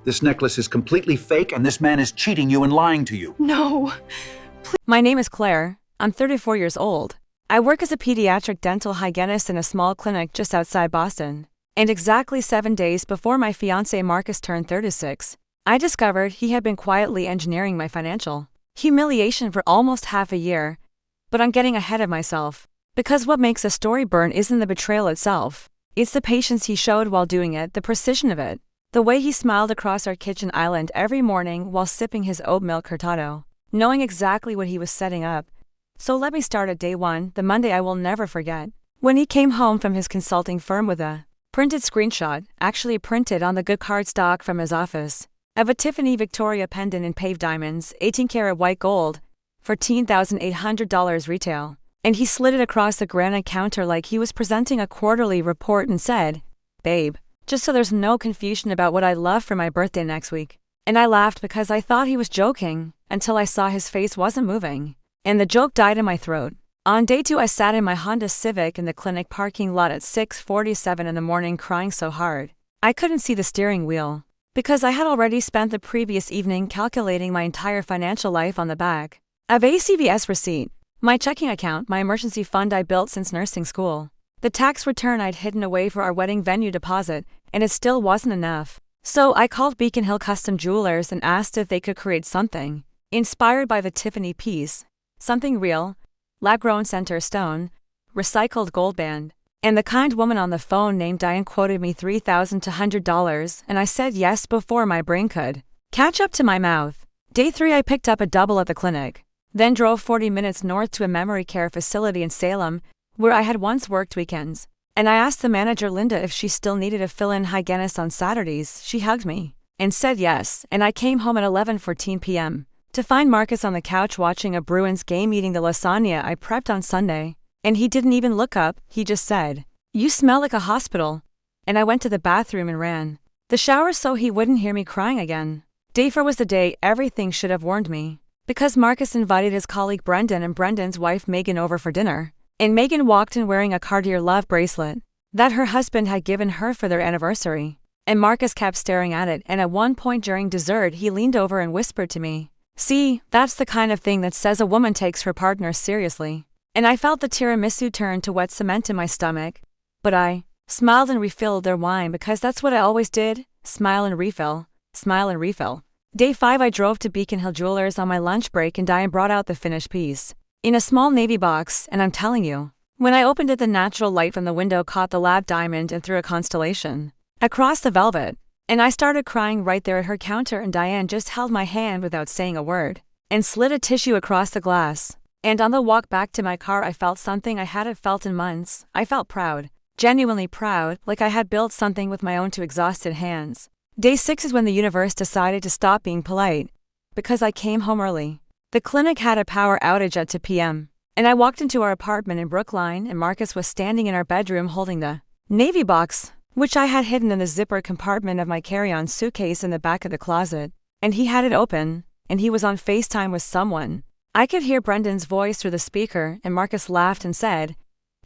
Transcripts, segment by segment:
This necklace is completely fake, and this man is cheating you and lying to you. No. My name is Claire. I'm 34 years old. I work as a pediatric dental hygienist in a small clinic just outside Boston. And exactly 7 days before my fiancé Marcus turned 36, I discovered he had been quietly engineering my financial humiliation for almost half a year. But I'm getting ahead of myself. Because what makes a story burn isn't the betrayal itself. It's the patience he showed while doing it, the precision of it. The way he smiled across our kitchen island every morning while sipping his oat milk cortado, knowing exactly what he was setting up. So let me start at day one, the Monday I will never forget. When he came home from his consulting firm with a printed screenshot, actually printed on the good cardstock from his office, of a Tiffany Victoria pendant in paved diamonds, 18-karat white gold, $14,800 retail. And he slid it across the granite counter like he was presenting a quarterly report and said, "Babe, just so there's no confusion about what I love for my birthday next week." And I laughed because I thought he was joking, until I saw his face wasn't moving. And the joke died in my throat. On day 2 I sat in my Honda Civic in the clinic parking lot at 6:47 in the morning crying so hard I couldn't see the steering wheel. Because I had already spent the previous evening calculating my entire financial life on the back of a CVS receipt. My checking account, my emergency fund I built since nursing school. The tax return I'd hidden away for our wedding venue deposit, and it still wasn't enough. So I called Beacon Hill Custom Jewelers and asked if they could create something inspired by the Tiffany piece. Something real, lab-grown center stone, recycled gold band. And the kind woman on the phone named Diane quoted me $3,200, and I said yes before my brain could catch up to my mouth. Day 3 I picked up a double at the clinic, then drove 40 minutes north to a memory care facility in Salem, where I had once worked weekends. And I asked the manager Linda if she still needed a fill-in hygienist on Saturdays. She hugged me and said yes, and I came home at 11:14 p.m. to find Marcus on the couch watching a Bruins game eating the lasagna I prepped on Sunday. And he didn't even look up, he just said, "You smell like a hospital." And I went to the bathroom and ran the shower so he wouldn't hear me crying again. Day 4 was the day everything should have warned me. Because Marcus invited his colleague Brendan and Brendan's wife Megan over for dinner. And Megan walked in wearing a Cartier love bracelet that her husband had given her for their anniversary. And Marcus kept staring at it, and at one point during dessert he leaned over and whispered to me, "See, that's the kind of thing that says a woman takes her partner seriously." And I felt the tiramisu turn to wet cement in my stomach. But I smiled and refilled their wine because that's what I always did, smile and refill, smile and refill. Day 5 I drove to Beacon Hill Jewelers on my lunch break and Diane brought out the finished piece in a small navy box, and I'm telling you, when I opened it the natural light from the window caught the lab diamond and threw a constellation across the velvet. And I started crying right there at her counter, and Diane just held my hand without saying a word and slid a tissue across the glass. And on the walk back to my car I felt something I hadn't felt in months. I felt proud, genuinely proud, like I had built something with my own two exhausted hands. Day 6 is when the universe decided to stop being polite. Because I came home early. The clinic had a power outage at 2 p.m. And I walked into our apartment in Brookline, and Marcus was standing in our bedroom holding the navy box, which I had hidden in the zipper compartment of my carry-on suitcase in the back of the closet. And he had it open, and he was on FaceTime with someone. I could hear Brendan's voice through the speaker, and Marcus laughed and said,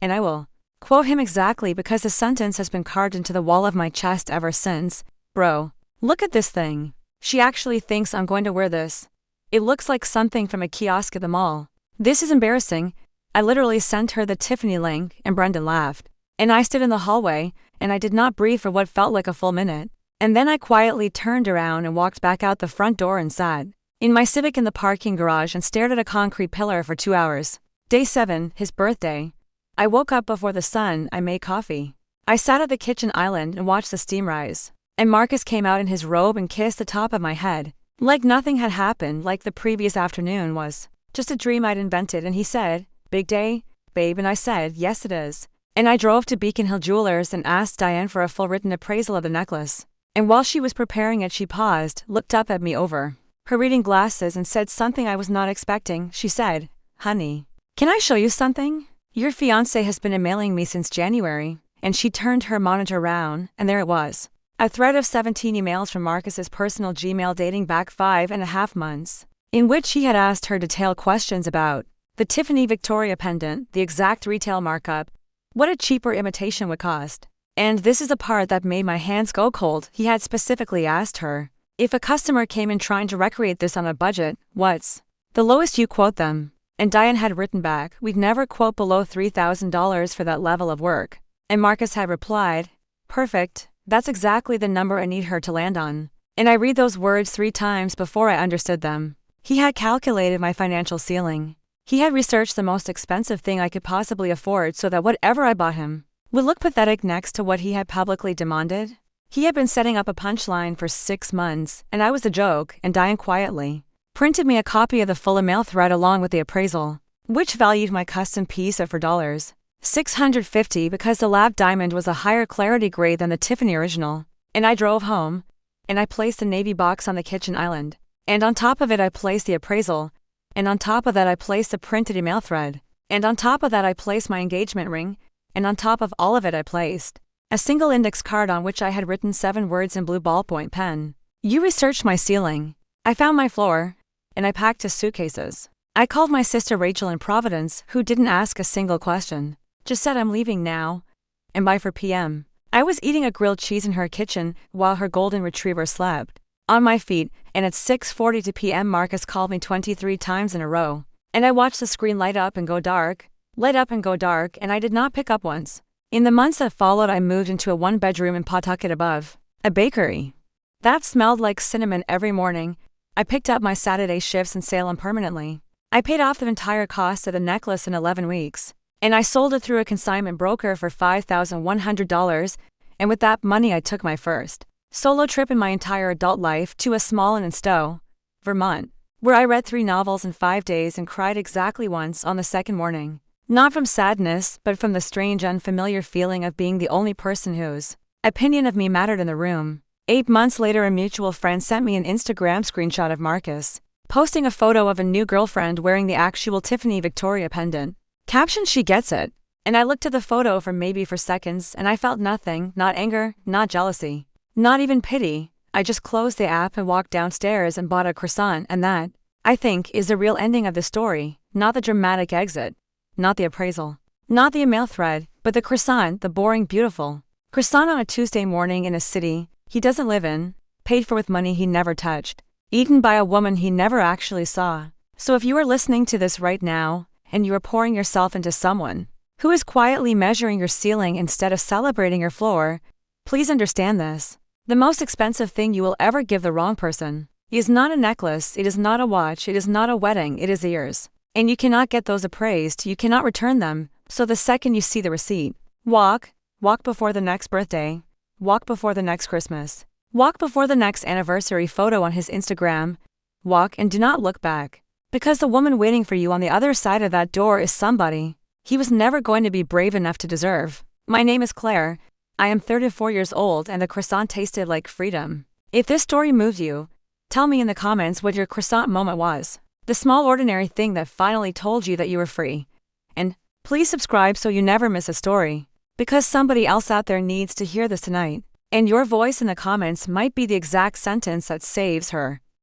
and I will quote him exactly because the sentence has been carved into the wall of my chest ever since, "Bro, look at this thing. She actually thinks I'm going to wear this. It looks like something from a kiosk at the mall. This is embarrassing." I literally sent her the Tiffany link, and Brendan laughed. And I stood in the hallway, and I did not breathe for what felt like a full minute. And then I quietly turned around and walked back out the front door and sat in my Civic in the parking garage and stared at a concrete pillar for 2 hours. Day 7, his birthday. I woke up before the sun. I made coffee. I sat at the kitchen island and watched the steam rise. And Marcus came out in his robe and kissed the top of my head. Like nothing had happened, like the previous afternoon was just a dream I'd invented, and he said, "Big day, babe," and I said, "Yes it is." And I drove to Beacon Hill Jewelers and asked Diane for a full written appraisal of the necklace. And while she was preparing it she paused, looked up at me over her reading glasses and said something I was not expecting. She said, "Honey, can I show you something? Your fiancé has been emailing me since January." And she turned her monitor around, and there it was. A thread of 17 emails from Marcus's personal Gmail dating back 5.5 months, in which he had asked her detailed questions about the Tiffany Victoria pendant, the exact retail markup, what a cheaper imitation would cost. And this is the part that made my hands go cold. He had specifically asked her If a customer came in trying to recreate this on a budget, what's the lowest you quote them? And Diane had written back, we'd never quote below $3,000 for that level of work. And Marcus had replied, perfect, that's exactly the number I need her to land on. And I read those words 3 times before I understood them. He had calculated my financial ceiling. He had researched the most expensive thing I could possibly afford so that whatever I bought him would look pathetic next to what he had publicly demanded. He had been setting up a punchline for 6 months, and I was the joke, and Diane quietly printed me a copy of the full email thread along with the appraisal, which valued my custom piece at $650 because the lab diamond was a higher clarity grade than the Tiffany original. And I drove home, and I placed the navy box on the kitchen island. And on top of it I placed the appraisal, and on top of that I placed the printed email thread, and on top of that I placed my engagement ring, and on top of all of it I placed a single index card on which I had written 7 words in blue ballpoint pen. You researched my ceiling. I found my floor, and I packed 2 suitcases. I called my sister Rachel in Providence, who didn't ask a single question, just said I'm leaving now, and by 4 p.m. I was eating a grilled cheese in her kitchen while her golden retriever slept on my feet, and at 6:42 p.m. Marcus called me 23 times in a row, and I watched the screen light up and go dark, and I did not pick up once. In the months that followed I moved into a 1-bedroom in Pawtucket above a bakery that smelled like cinnamon every morning. I picked up my Saturday shifts in Salem permanently. I paid off the entire cost of the necklace in 11 weeks, and I sold it through a consignment broker for $5,100, and with that money I took my first solo trip in my entire adult life to a small inn in Stowe, Vermont, where I read 3 novels in 5 days and cried exactly once on the second morning. Not from sadness, but from the strange unfamiliar feeling of being the only person whose opinion of me mattered in the room. 8 months later a mutual friend sent me an Instagram screenshot of Marcus posting a photo of a new girlfriend wearing the actual Tiffany Victoria pendant. Caption, she gets it. And I looked at the photo for maybe 4 seconds and I felt nothing, not anger, not jealousy, not even pity. I just closed the app and walked downstairs and bought a croissant, and that, I think, is the real ending of the story, not the dramatic exit, not the appraisal, not the email thread, but the croissant, the boring, beautiful croissant on a Tuesday morning in a city he doesn't live in, paid for with money he never touched, eaten by a woman he never actually saw. So if you are listening to this right now, and you are pouring yourself into someone who is quietly measuring your ceiling instead of celebrating your floor, please understand this. The most expensive thing you will ever give the wrong person is not a necklace, it is not a watch, it is not a wedding, it is ears. And you cannot get those appraised, you cannot return them, so the second you see the receipt, walk before the next birthday, walk before the next Christmas, walk before the next anniversary photo on his Instagram, walk and do not look back. Because the woman waiting for you on the other side of that door is somebody he was never going to be brave enough to deserve. My name is Claire. I am 34 years old and the croissant tasted like freedom. If this story moves you, tell me in the comments what your croissant moment was. The small ordinary thing that finally told you that you were free. And please subscribe so you never miss a story. Because somebody else out there needs to hear this tonight. And your voice in the comments might be the exact sentence that saves her.